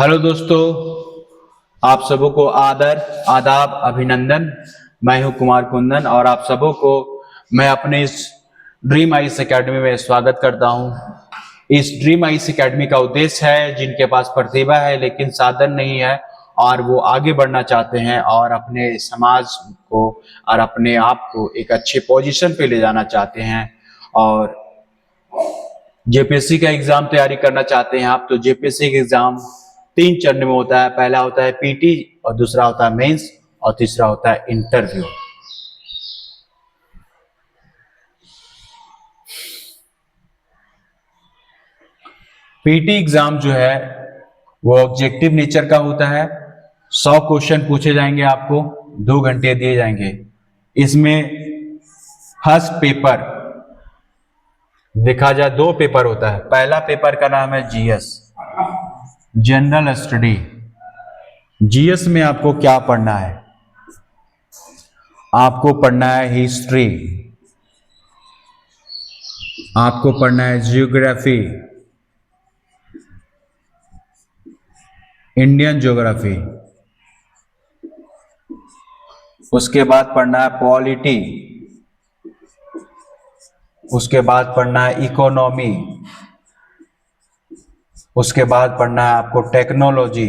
Hello दोस्तों, आप सबों को आदर आदाब अभिनंदन। मैं हूं कुमार कुंदन और आप सबों को मैं अपने इस ड्रीम आइस एकेडमी में स्वागत करता हूं। इस ड्रीम आइस एकेडमी का उद्देश्य है जिनके पास प्रतिभा है लेकिन साधन नहीं है और वो आगे बढ़ना चाहते हैं और अपने समाज को और अपने आप को एक अच्छे पोजीशन पे ले जाना चाहते हैं और जेपीएससी का एग्जाम तैयारी करना चाहते हैं आप, तो जेपीएससी का एग्जाम 3 चरण में होता है। पहला होता है पीटी और दूसरा होता है मेंस और तीसरा होता है इंटरव्यू। पीटी एग्जाम जो है वो ऑब्जेक्टिव नेचर का होता है। 100 क्वेश्चन पूछे जाएंगे, आपको 2 घंटे दिए जाएंगे। इसमें फर्स्ट पेपर देखा जाए 2 पेपर होता है। पहला पेपर का नाम है जीएस, जनरल स्टडी। जीएस में आपको क्या पढ़ना है? आपको पढ़ना है हिस्ट्री, आपको पढ़ना है जियोग्राफी, इंडियन ज्योग्राफी, उसके बाद पढ़ना है पॉलिटी, उसके बाद पढ़ना है इकोनॉमी, उसके बाद पढ़ना है आपको टेक्नोलॉजी,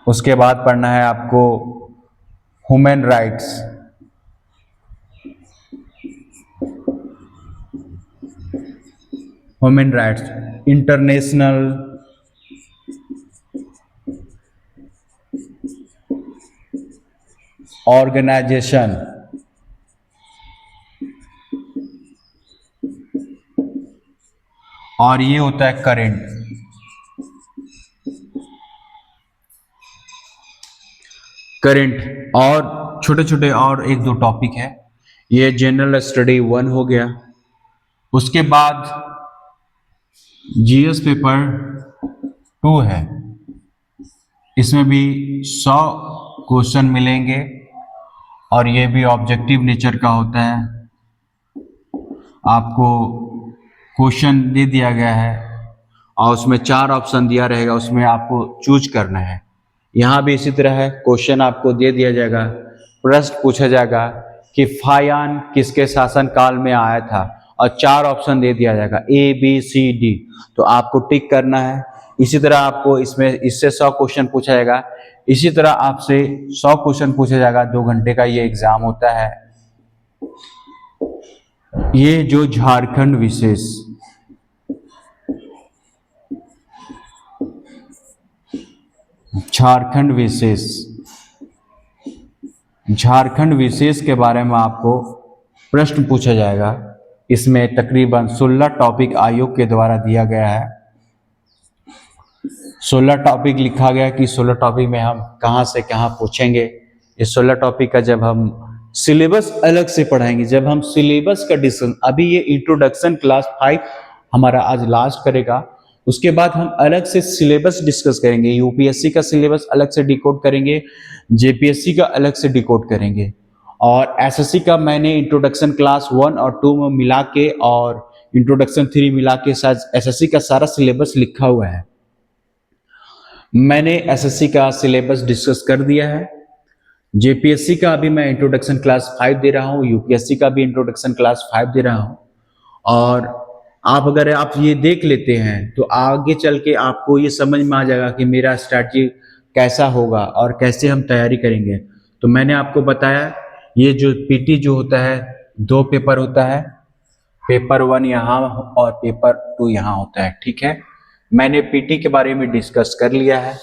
उसके बाद पढ़ना है आपको ह्यूमन राइट्स, इंटरनेशनल ऑर्गेनाइजेशन, और ये होता है करंट और छोटे छोटे और 1-2 टॉपिक है। ये जनरल स्टडी 1 हो गया। उसके बाद जीएस पेपर 2 है। इसमें भी 100 क्वेश्चन मिलेंगे और ये भी ऑब्जेक्टिव नेचर का होता है। आपको क्वेश्चन दे दिया गया है और उसमें 4 ऑप्शन दिया रहेगा, उसमें आपको चूज करना है। यहाँ भी इसी तरह है, क्वेश्चन आपको दे दिया जाएगा, प्रश्न पूछा जाएगा कि फायान किसके शासन काल में आया था और 4 ऑप्शन दे दिया जाएगा ABCD, तो आपको टिक करना है। इसी तरह आपको इससे 100 क्वेश्चन पूछा जाएगा। इसी तरह आपसे 100 क्वेश्चन पूछा जाएगा। 2 घंटे का ये एग्जाम होता है। ये जो झारखंड विशेष के बारे में आपको प्रश्न पूछा जाएगा। इसमें तकरीबन 16 टॉपिक आयोग के द्वारा दिया गया है। 16 टॉपिक लिखा गया कि 16 टॉपिक में हम कहां से कहां पूछेंगे। इस 16 टॉपिक का जब हम सिलेबस अलग से पढ़ाएंगे, जब हम सिलेबस का डिस्कशन, अभी ये इंट्रोडक्शन क्लास 5 हमारा आज लास्ट करेगा, उसके बाद हम अलग से सिलेबस डिस्कस करेंगे। यूपीएससी का सिलेबस अलग से डिकोड करेंगे, जेपीएससी का अलग से डिकोड करेंगे और एसएससी का मैंने इंट्रोडक्शन क्लास 1 और 2 में मिला के और इंट्रोडक्शन 3 मिला के शायद एसएससी का सारा सिलेबस लिखा हुआ है। मैंने एसएससी का सिलेबस डिस्कस कर दिया है। जेपीएससी का अभी मैं इंट्रोडक्शन क्लास 5 दे रहा हूँ, यूपीएससी का भी इंट्रोडक्शन क्लास 5 दे रहा हूँ। और अगर आप ये देख लेते हैं तो आगे चल के आपको ये समझ में आ जाएगा कि मेरा स्ट्रैटेजी कैसा होगा और कैसे हम तैयारी करेंगे। तो मैंने आपको बताया ये जो पीटी जो होता है 2 पेपर होता है, पेपर 1 यहाँ और पेपर 2 यहाँ होता है। ठीक है, मैंने पीटी के बारे में डिस्कस कर लिया है।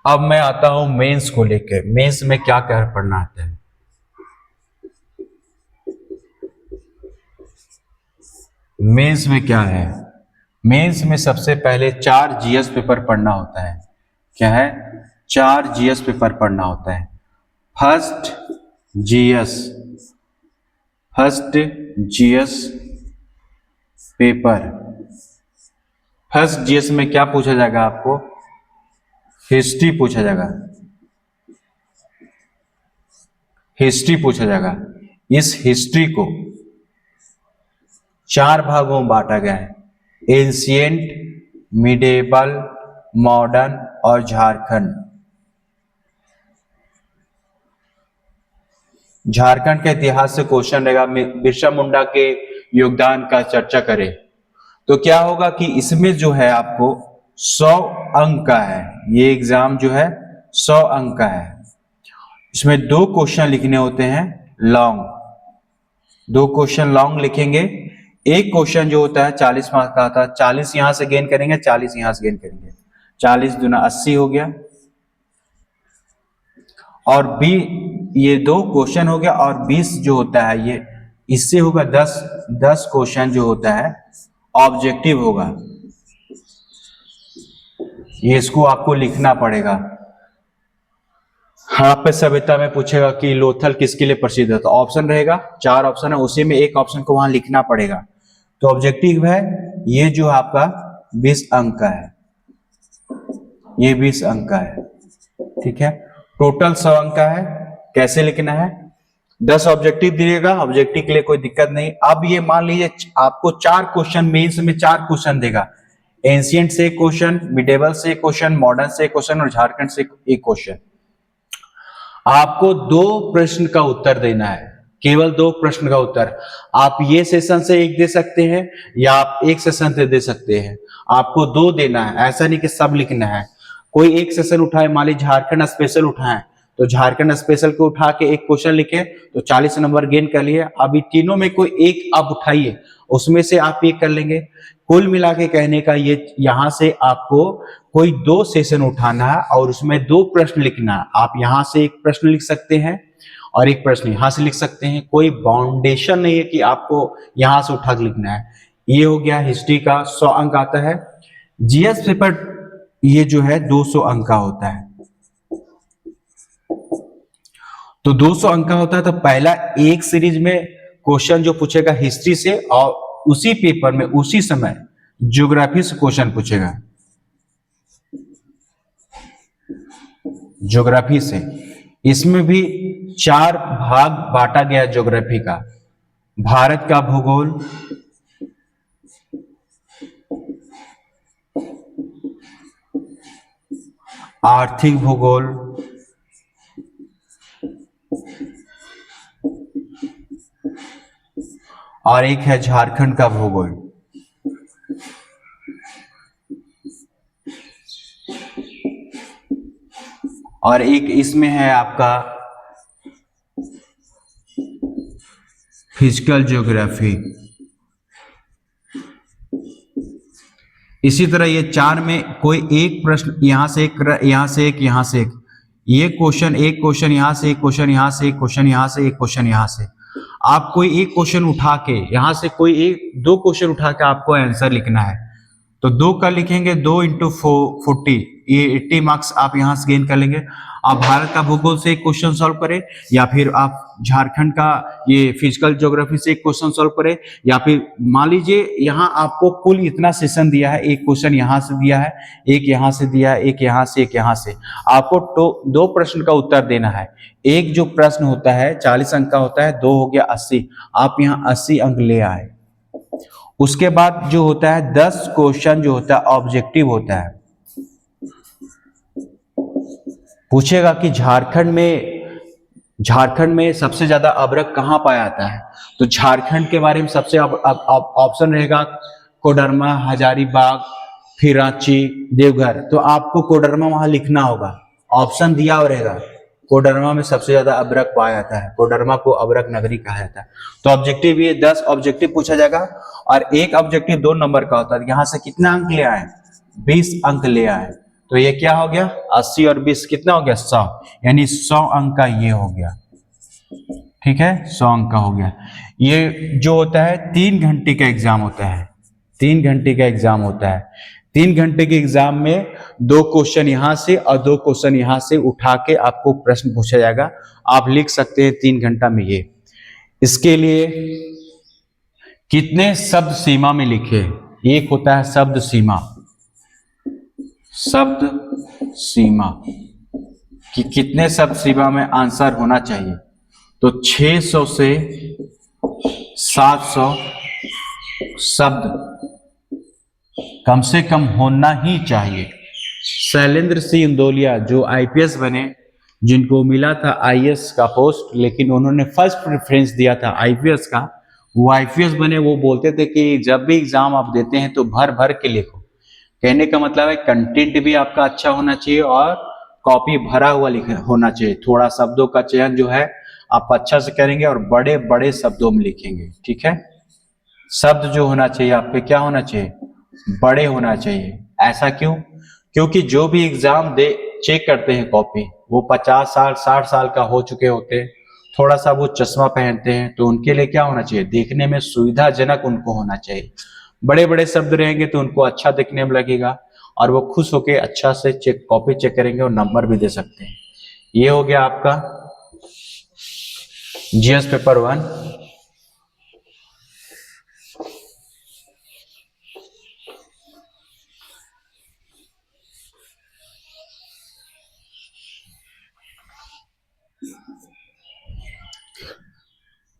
अब मैं आता हूं मेंस को लेकर। मेंस में क्या क्या पढ़ना आता है? मेंस में क्या है? मेंस में सबसे पहले 4 जीएस पेपर पढ़ना होता है। क्या है? 4 जीएस पेपर पढ़ना होता है। First first GS paper. First GS में क्या पूछा जाएगा आपको? हिस्ट्री पूछा जाएगा, हिस्ट्री पूछा जाएगा। इस हिस्ट्री को 4 भागों में बांटा गया है, एंशिएंट, मिडेवल, मॉडर्न और झारखंड। झारखंड के इतिहास से क्वेश्चन रहेगा, बिरसा मुंडा के योगदान का चर्चा करें। तो क्या होगा कि इसमें जो है आपको 100 अंक का है, ये एग्जाम जो है 100 अंक का है। इसमें 2 क्वेश्चन लिखने होते हैं लॉन्ग, 2 क्वेश्चन लॉन्ग लिखेंगे। एक क्वेश्चन जो होता है 40 मार्क्स का आता है, 40 यहां से गेन करेंगे, 40 यहां से गेन करेंगे, 40 दूना 80 हो गया। और बी ये 2 क्वेश्चन हो गया, और 20 जो होता है ये इससे होगा 10 क्वेश्चन जो होता है ऑब्जेक्टिव होगा। ये इसको आपको लिखना पड़ेगा। हाँ, पे सभ्यता में पूछेगा कि लोथल किसके लिए प्रसिद्ध है, तो ऑप्शन रहेगा, 4 ऑप्शन है, उसी में एक ऑप्शन को वहां लिखना पड़ेगा। तो ऑब्जेक्टिव है ये जो आपका 20 अंक का है, ये 20 अंक का है, ठीक है। टोटल 100 अंक का है। कैसे लिखना है? 10 ऑब्जेक्टिव दिएगा, ऑब्जेक्टिव के लिए कोई दिक्कत नहीं। अब ये मान लीजिए आपको 4 क्वेश्चन, मेंस में 4 क्वेश्चन देगा, एंशिएंट से एक क्वेश्चन, मिडेवल से एक क्वेश्चन, मॉडर्न से एक क्वेश्चन और झारखंड से एक क्वेश्चन। आपको 2 प्रश्न का उत्तर देना है, केवल 2 प्रश्न का उत्तर। आप ये सेशन से एक दे सकते हैं या आप एक सेशन से दे सकते हैं, आपको 2 देना है, ऐसा नहीं कि सब लिखना है। कोई एक सेशन उठाए, मान लीजिए झारखंड स्पेशल उठाए, तो झारखंड स्पेशल को उठा के एक क्वेश्चन लिखे तो 40 नंबर गेन कर लिए। अभी तीनों में कोई एक आप उठाइए, उसमें से आप एक कर लेंगे। कुल मिला के कहने का ये, यहां से आपको कोई 2 सेशन उठाना है और उसमें 2 प्रश्न लिखना है। आप यहां से एक प्रश्न लिख सकते हैं और एक प्रश्न यहां से लिख सकते हैं, कोई बाउंडेशन नहीं है कि आपको यहां से उठा के लिखना है। ये हो गया हिस्ट्री का 100 अंक आता है। जीएस पेपर ये जो है 200 अंक का होता है। तो 200 अंक का होता है, तो पहला एक सीरीज में क्वेश्चन जो पूछेगा हिस्ट्री से, और उसी पेपर में उसी समय ज्योग्राफी से क्वेश्चन पूछेगा, ज्योग्राफी से। इसमें भी 4 भाग बांटा गया ज्योग्राफी का, भारत का भूगोल, आर्थिक भूगोल, और एक है झारखंड का भूगोल। और एक इसमें है आपका फिजिकल ज्योग्राफी। इसी तरह ये 4 में कोई एक प्रश्न यहां से एक, यहां से एक, यहां से एक, ये क्वेश्चन, एक क्वेश्चन यहां से, एक क्वेश्चन यहां से, एक क्वेश्चन यहां से, एक क्वेश्चन यहां से। आप कोई एक क्वेश्चन उठा के यहां से कोई 2 क्वेश्चन उठा के आपको आंसर लिखना है। तो 2 का लिखेंगे, 2 × 40, ये 80 मार्क्स आप यहां से गेन कर लेंगे। आप भारत का भूगोल से एक क्वेश्चन सॉल्व करें, या फिर आप झारखंड का ये फिजिकल ज्योग्राफी से एक क्वेश्चन सॉल्व करें, या फिर मान लीजिए यहाँ आपको कुल इतना सेशन दिया है, एक क्वेश्चन यहाँ से दिया है, एक यहाँ से दिया है, एक यहाँ से, एक यहाँ से। आपको 2 प्रश्न का उत्तर देना है। एक जो प्रश्न होता है 40 अंक का होता है, 2 हो गया 80, आप यहाँ 80 अंक ले आए। उसके बाद जो होता है 10 क्वेश्चन जो होता है ऑब्जेक्टिव होता है। पूछेगा कि झारखंड में सबसे ज्यादा अभ्रक कहां पाया जाता है, तो झारखंड के बारे में सबसे ऑप्शन रहेगा कोडरमा, हजारीबाग, फिर रांची, देवघर। तो आपको कोडरमा वहां लिखना होगा, ऑप्शन दिया हुआ रहेगा। कोडरमा में सबसे ज्यादा अभ्रक पाया जाता है, कोडरमा को अभ्रक नगरी कहा जाता है। तो ऑब्जेक्टिव ये 10 ऑब्जेक्टिव पूछा जाएगा, और एक ऑब्जेक्टिव 2 नंबर का होता है। यहां से कितना अंक ले आए? 20 अंक ले आए। तो ये क्या हो गया? 80 और 20 कितना हो गया? 100, यानी 100 अंक का ये हो गया, ठीक है, 100 अंक का हो गया। ये जो होता है 3 घंटे का एग्जाम होता है, 3 घंटे का एग्जाम होता है। 3 घंटे के एग्जाम में 2 क्वेश्चन यहां से और 2 क्वेश्चन यहां से उठा के आपको प्रश्न पूछा जाएगा। आप लिख सकते हैं 3 घंटा में। इसके लिए कितने शब्द सीमा में लिखे, एक होता है शब्द सीमा, शब्द सीमा कि कितने शब्द सीमा में आंसर होना चाहिए, तो 600 से 700 शब्द कम से कम होना ही चाहिए। शैलेंद्र सिंह इंदौलिया जो आईपीएस बने, जिनको मिला था आईएएस का पोस्ट, लेकिन उन्होंने फर्स्ट प्रेफरेंस दिया था आईपीएस का, वो आईपीएस बने। वो बोलते थे कि जब भी एग्जाम आप देते हैं तो भर भर के लिखो। कहने का मतलब है कंटेंट भी आपका अच्छा होना चाहिए और कॉपी भरा हुआ होना चाहिए। थोड़ा शब्दों का चयन जो है आप अच्छा से करेंगे और बड़े बड़े शब्दों में लिखेंगे, ठीक है। शब्द जो होना चाहिए आपके क्या होना चाहिए, बड़े होना चाहिए। ऐसा क्यों? क्योंकि जो भी एग्जाम दे चेक करते हैं कॉपी, वो 50 साल 60 साल का हो चुके होते हैं, थोड़ा सा वो चश्मा पहनते हैं, तो उनके लिए क्या होना चाहिए, देखने में सुविधाजनक उनको होना चाहिए। बड़े बड़े शब्द रहेंगे तो उनको अच्छा दिखने में लगेगा और वो खुश होके अच्छा से कॉपी चेक करेंगे और नंबर भी दे सकते हैं। ये हो गया आपका जीएस पेपर 1।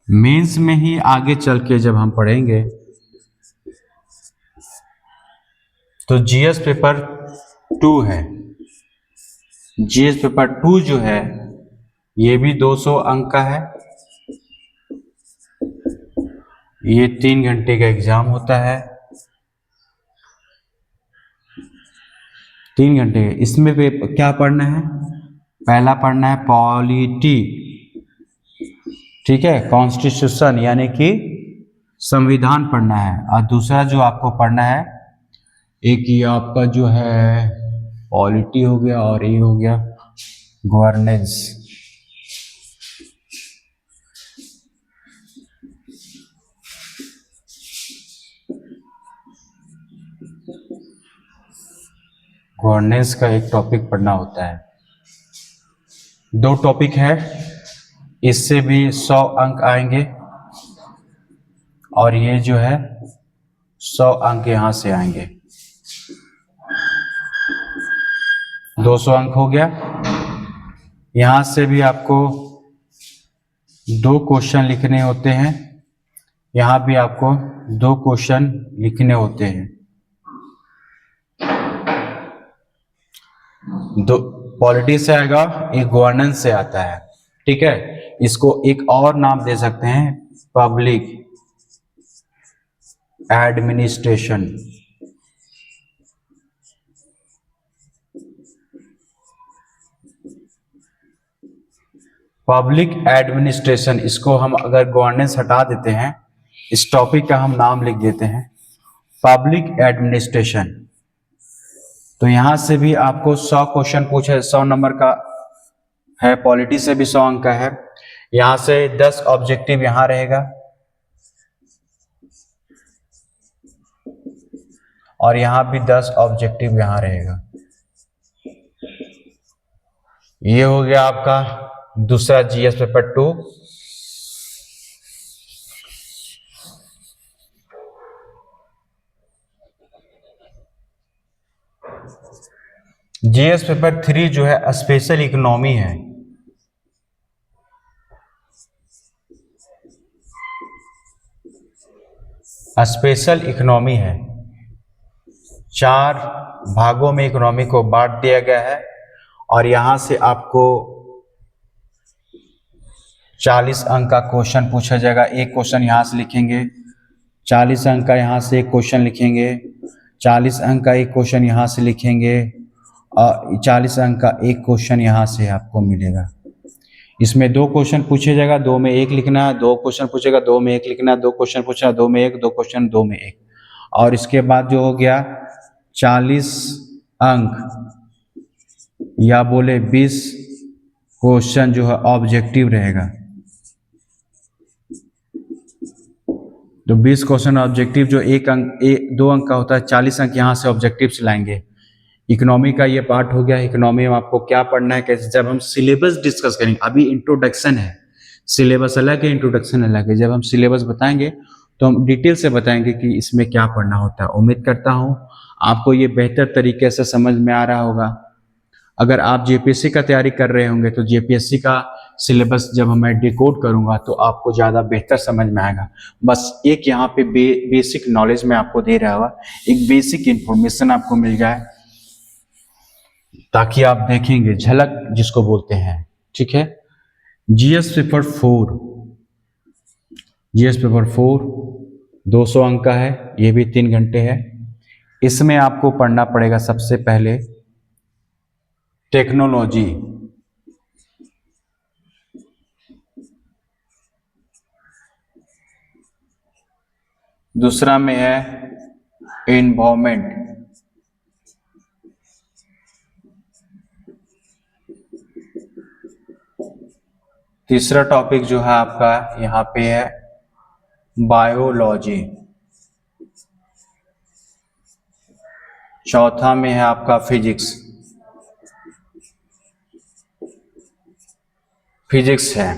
मेंस में ही आगे चल के जब हम पढ़ेंगे तो जीएस पेपर 2 है। जीएस पेपर 2 जो है ये भी 200 अंक का है। ये 3 घंटे का एग्जाम होता है, 3 घंटे। इसमें क्या पढ़ना है, पहला पढ़ना है पॉलिटी, ठीक है, कॉन्स्टिट्यूशन यानी कि संविधान पढ़ना है। और दूसरा जो आपको पढ़ना है, एक ये आपका जो है पॉलिटी हो गया और ये हो गया गवर्नेंस। गवर्नेंस का एक टॉपिक पढ़ना होता है। 2 टॉपिक है, इससे भी 100 अंक आएंगे और ये जो है 100 अंक यहां से आएंगे, 200 अंक हो गया। यहां से भी आपको 2 क्वेश्चन लिखने होते हैं, यहां भी आपको 2 क्वेश्चन लिखने होते हैं। दो पॉलिटी से आएगा, एक गवर्नेंस से आता है, ठीक है। इसको एक और नाम दे सकते हैं, पब्लिक एडमिनिस्ट्रेशन। पब्लिक एडमिनिस्ट्रेशन, इसको हम अगर गवर्नेंस हटा देते हैं, इस टॉपिक का हम नाम लिख देते हैं पब्लिक एडमिनिस्ट्रेशन। तो यहां से भी आपको 100 क्वेश्चन पूछे, 100 नंबर का है। पॉलिटी से भी 100 अंक का है। यहां से 10 ऑब्जेक्टिव यहां रहेगा और यहां भी 10 ऑब्जेक्टिव यहां रहेगा। ये हो गया आपका दूसरा जीएस पेपर 2। जीएस पेपर 3 जो है स्पेशल इकोनॉमी है। स्पेशल इकोनॉमी है, 4 भागों में इकोनॉमी को बांट दिया गया है और यहां से आपको 40 अंक का क्वेश्चन पूछा जाएगा। एक क्वेश्चन यहां से लिखेंगे, 40 अंक का यहां से एक क्वेश्चन लिखेंगे, 40 अंक का एक क्वेश्चन यहां से लिखेंगे और 40 अंक का एक क्वेश्चन यहां से आपको मिलेगा। इसमें 2 क्वेश्चन पूछे जाएगा, 2 में 1 लिखना है, 2 क्वेश्चन पूछेगा, 2 में 1 लिखना है, 2 क्वेश्चन पूछा, 2 में 1, 2 क्वेश्चन, 2 में 1। और इसके बाद जो हो गया 40 अंक या बोले 20 क्वेश्चन जो है ऑब्जेक्टिव रहेगा। तो 20 क्वेश्चन ऑब्जेक्टिव जो 2 अंक का होता है, 40 अंक यहाँ से ऑब्जेक्टिव से लाएंगे। इकोनॉमी का ये पार्ट हो गया। इकोनॉमी में आपको क्या पढ़ना है, कैसे, जब हम सिलेबस डिस्कस करेंगे, अभी इंट्रोडक्शन है, सिलेबस अलग है, इंट्रोडक्शन अलग है। जब हम सिलेबस बताएंगे तो हम डिटेल से बताएंगे कि इसमें क्या पढ़ना होता है। उम्मीद करता हूँ आपको ये बेहतर तरीके से समझ में आ रहा होगा। अगर आप जेपीएससी का तैयारी कर रहे होंगे तो जेपीएससी का सिलेबस जब मैं डिकोड करूंगा तो आपको ज़्यादा बेहतर समझ में आएगा। बस एक यहाँ पे बेसिक नॉलेज में आपको दे रहा हुआ, एक बेसिक इंफॉर्मेशन आपको मिल जाए ताकि आप देखेंगे, झलक जिसको बोलते हैं। ठीक है, जीएस पेपर 4, जीएस पेपर 4 200 अंक का है, ये भी 3 घंटे है। इसमें आपको पढ़ना पड़ेगा सबसे पहले टेक्नोलॉजी, दूसरा में है एनवायरमेंट, तीसरा टॉपिक जो है आपका यहाँ पे है बायोलॉजी, चौथा में है आपका फिजिक्स, फिजिक्स है।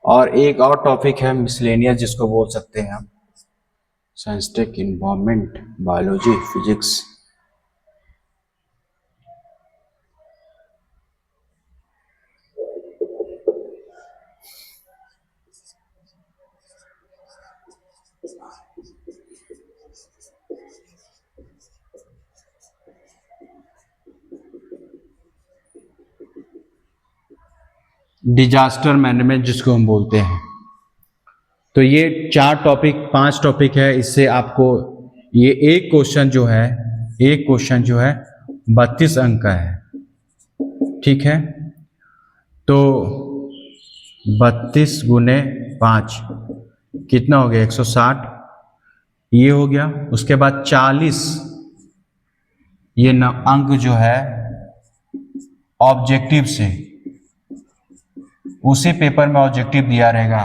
और एक और टॉपिक है मिसलेनियस जिसको बोल सकते हैं हम, science tech environment biology physics. Disaster management जिसको हम बोलते हैं। तो ये 4 टॉपिक 5 टॉपिक है। इससे आपको ये एक क्वेश्चन जो है 32 अंक का है। ठीक है, तो 32 गुने 5 कितना हो गया, 160 ये हो गया। उसके बाद 40 ये अंक जो है ऑब्जेक्टिव से, उसी पेपर में ऑब्जेक्टिव दिया रहेगा,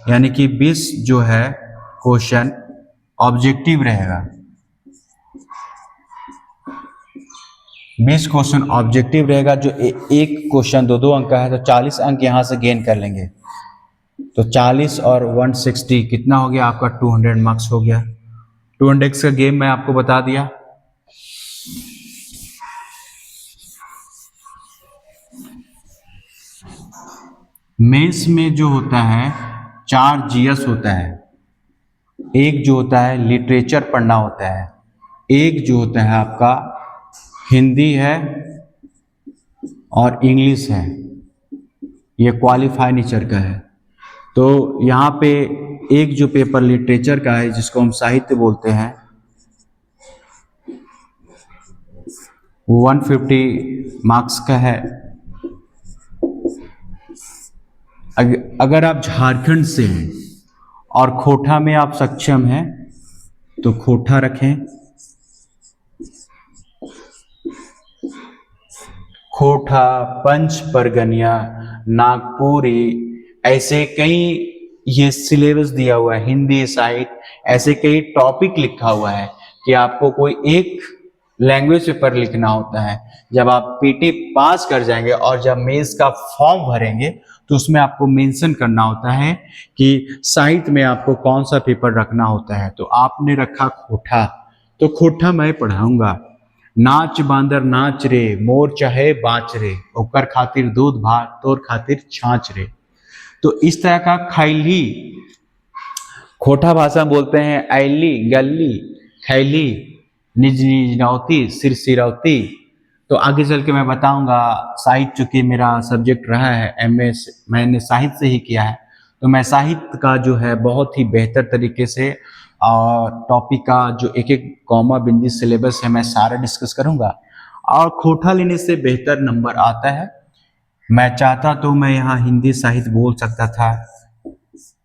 यानी कि 20 जो है क्वेश्चन ऑब्जेक्टिव रहेगा, 20 क्वेश्चन ऑब्जेक्टिव रहेगा। जो एक क्वेश्चन 2-2 अंक का है तो 40 अंक यहां से गेन कर लेंगे। तो 40 और 160 कितना हो गया आपका, 200 मार्क्स हो गया। 200 का गेम मैं आपको बता दिया। मेंस में जो होता है 4 जीएस होता है। एक जो होता है लिटरेचर पढ़ना होता है, एक जो होता है आपका हिंदी है और इंग्लिश है, ये क्वालिफाई नेचर का है। तो यहाँ पे एक जो पेपर लिटरेचर का है जिसको हम साहित्य बोलते हैं, 150 मार्क्स का है। अगर आप झारखंड से हैं और खोटा में आप सक्षम हैं तो खोटा रखें। खोटा, पंच परगनिया, नागपुरी, ऐसे कई ये सिलेबस दिया हुआ है। हिंदी साहित्य, ऐसे कई टॉपिक लिखा हुआ है कि आपको कोई एक लैंग्वेज पेपर लिखना होता है। जब आप पीटी पास कर जाएंगे और जब मेंस का फॉर्म भरेंगे तो उसमें आपको मेंशन करना होता है कि साहित्य में आपको कौन सा पेपर रखना होता है। तो आपने रखा खोटा, तो खोटा मैं पढ़ाऊंगा। नाच बांदर नाच रे, मोर चाहे बाच रे, ओकर खातिर दूध भात तोर खातिर छाछ रे। तो इस तरह का खैली, खोटा भाषा बोलते हैं ऐली गली खैली, निज निजनौती सिर सिरौती। तो आगे चल के मैं बताऊंगा। साहित्य चूंकि मेरा सब्जेक्ट रहा है, एमए मैंने साहित्य से ही किया है, तो मैं साहित्य का जो है बहुत ही बेहतर तरीके से और टॉपिक का जो एक एक कॉमा बिंदी सिलेबस है मैं सारा डिस्कस करूंगा। और खोटा लेने से बेहतर नंबर आता है। मैं चाहता तो मैं यहाँ हिंदी साहित्य बोल सकता था,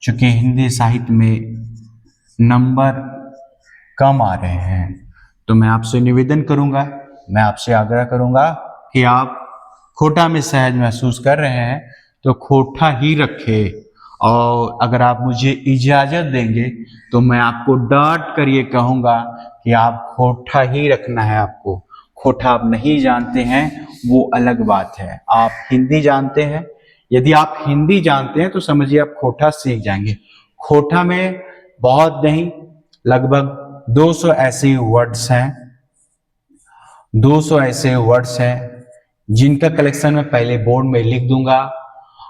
चूंकि हिंदी साहित्य में नंबर कम आ रहे हैं। तो मैं आपसे निवेदन करूंगा, मैं आपसे आग्रह करूंगा कि आप खोटा में सहज महसूस कर रहे हैं तो खोटा ही रखें। और अगर आप मुझे इजाजत देंगे तो मैं आपको डांट कर ये कहूंगा कि आप खोटा ही रखना है। आपको खोटा आप नहीं जानते हैं वो अलग बात है। आप हिंदी जानते हैं यदि आप हिंदी जानते हैं तो समझिए आप खोटा सीख जाएंगे। खोटा में बहुत नहीं, लगभग 200 ऐसे वर्ड्स हैं, 200 ऐसे वर्ड्स हैं जिनका कलेक्शन मैं पहले बोर्ड में लिख दूंगा।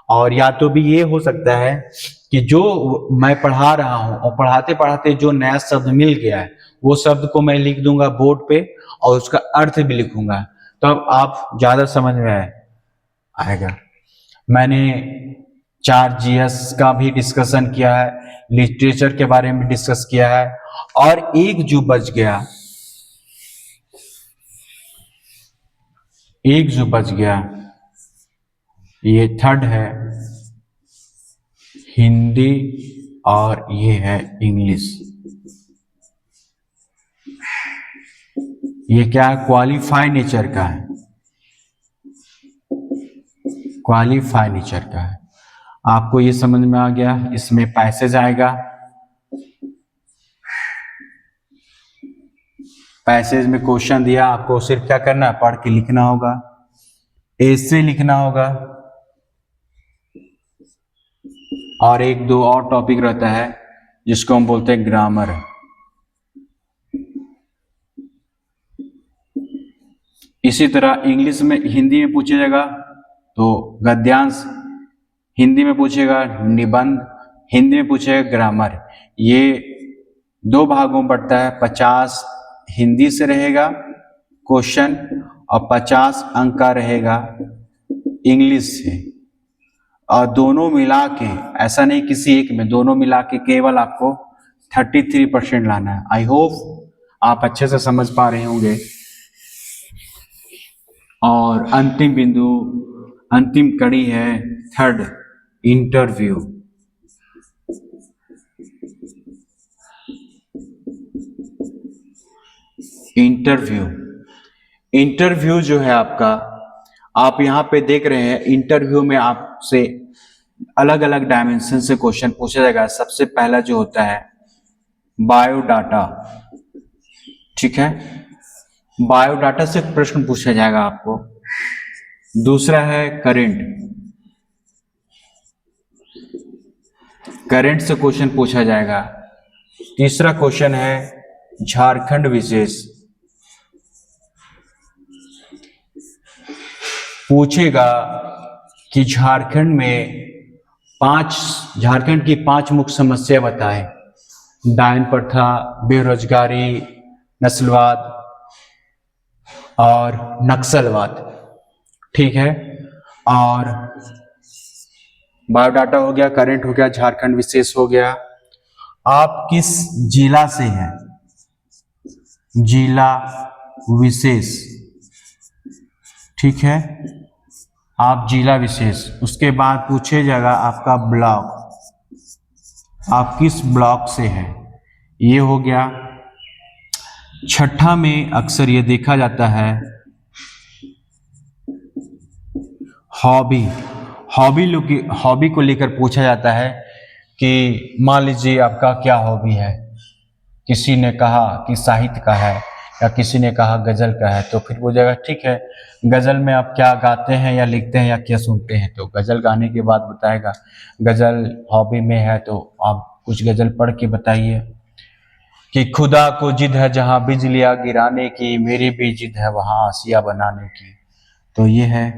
और या तो भी ये हो सकता है कि जो मैं पढ़ा रहा हूं और पढ़ाते पढ़ाते जो नया शब्द मिल गया है वो शब्द को मैं लिख दूंगा बोर्ड पे और उसका अर्थ भी लिखूंगा, तो अब आप ज्यादा समझ में आएगा। मैंने 4 GS का भी डिस्कशन किया है, लिटरेचर के बारे में डिस्कस किया है, और एक जो बच गया, ये थर्ड है हिंदी और ये है इंग्लिश। ये क्या है? क्वालिफाई नेचर का है, क्वालिफाई नेचर का है। आपको ये समझ में आ गया? इसमें पैसेज आएगा, पैसेज में क्वेश्चन दिया, आपको सिर्फ क्या करना है, पढ़ के लिखना होगा, ऐसे लिखना होगा। और एक दो और टॉपिक रहता है जिसको हम बोलते हैं ग्रामर। इसी तरह इंग्लिश में, हिंदी में पूछा जाएगा तो गद्यांश, हिंदी में पूछेगा निबंध, हिंदी में पूछेगा ग्रामर। ये 2 भागों में बढ़ता है। 50 हिंदी से रहेगा क्वेश्चन और 50 अंक का रहेगा इंग्लिश से। और दोनों मिला के, ऐसा नहीं किसी एक में, दोनों मिला के केवल आपको 33% लाना है। आई होप आप अच्छे से समझ पा रहे होंगे। और अंतिम बिंदु, अंतिम कड़ी है थर्ड, इंटरव्यू। इंटरव्यू जो है आपका, आप यहाँ पे देख रहे हैं, इंटरव्यू में आपसे अलग अलग डायमेंशन से क्वेश्चन पूछा जाएगा। सबसे पहला जो होता है बायोडाटा, ठीक है, बायोडाटा से प्रश्न पूछा जाएगा आपको। दूसरा है करंट से क्वेश्चन पूछा जाएगा। तीसरा क्वेश्चन है झारखंड विशेष, पूछेगा कि झारखंड की 5 मुख्य समस्या बताएं। डायन प्रथा, बेरोजगारी, नस्लवाद और नक्सलवाद, ठीक है। और बायोडाटा हो गया, करंट हो गया, झारखंड विशेष हो गया। आप किस जिला से हैं? जिला विशेष, ठीक है, आप जिला विशेष। उसके बाद पूछे जाएगा आपका ब्लॉक, आप किस ब्लॉक से हैं, ये हो गया। छठा में अक्सर ये देखा जाता है हॉबी को लेकर पूछा जाता है कि मान लीजिए आपका क्या हॉबी है। किसी ने कहा कि साहित्य का है या किसी ने कहा गजल का है, तो फिर पूछेगा ठीक है गजल में आप क्या गाते हैं या लिखते हैं या क्या सुनते हैं। तो गजल गाने के बाद बताएगा गजल हॉबी में है, तो आप कुछ गजल पढ़ के बताइए कि खुदा को जिद है जहां बिजलियां गिराने की, मेरी भी जिद है वहां आसिया बनाने की। तो ये है,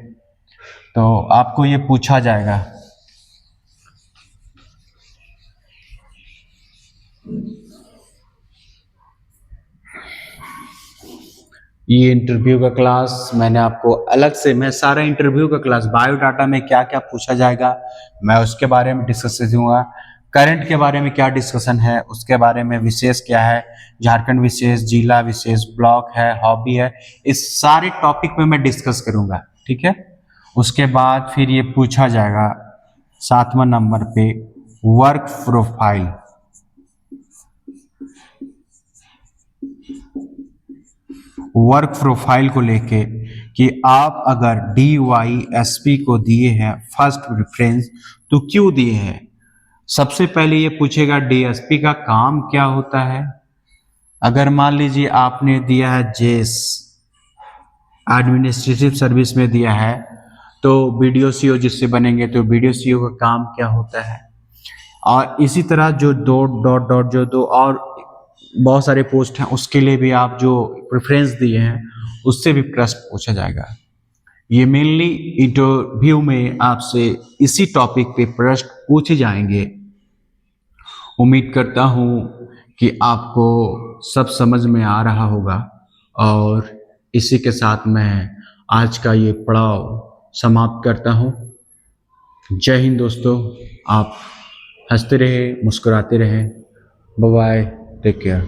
तो आपको ये पूछा जाएगा। ये इंटरव्यू का क्लास मैंने आपको अलग से, मैं सारा इंटरव्यू का क्लास, बायोडाटा में क्या क्या पूछा जाएगा मैं उसके बारे में डिस्कस दूंगा। करंट के बारे में क्या डिस्कशन है उसके बारे में, विशेष क्या है, झारखंड विशेष, जिला विशेष, ब्लॉक है, हॉबी है, इस सारे टॉपिक पे मैं डिस्कस करूंगा, ठीक है। उसके बाद फिर ये पूछा जाएगा 7वां नंबर पे वर्क प्रोफाइल। वर्क प्रोफाइल को लेके कि आप अगर DYSP को दिए हैं फर्स्ट प्रेफरेंस तो क्यों दिए हैं। सबसे पहले ये पूछेगा DSP का काम क्या होता है। अगर मान लीजिए आपने दिया है जेस, एडमिनिस्ट्रेटिव सर्विस में दिया है, तो वीडियो सीईओ जिससे बनेंगे, तो वीडियो सीईओ का काम क्या होता है, और इसी तरह जो दो और बहुत सारे पोस्ट हैं उसके लिए भी आप जो प्रेफरेंस दिए हैं उससे भी प्रश्न पूछा जाएगा। ये मेनली इंटरव्यू में आपसे इसी टॉपिक पे प्रश्न पूछे जाएंगे। उम्मीद करता हूँ कि आपको सब समझ में आ रहा होगा, और इसी के साथ मैं आज का ये पड़ाव समाप्त करता हूँ। जय हिंद दोस्तों, आप हंसते रहे, मुस्कुराते रहें। Bye bye, take care.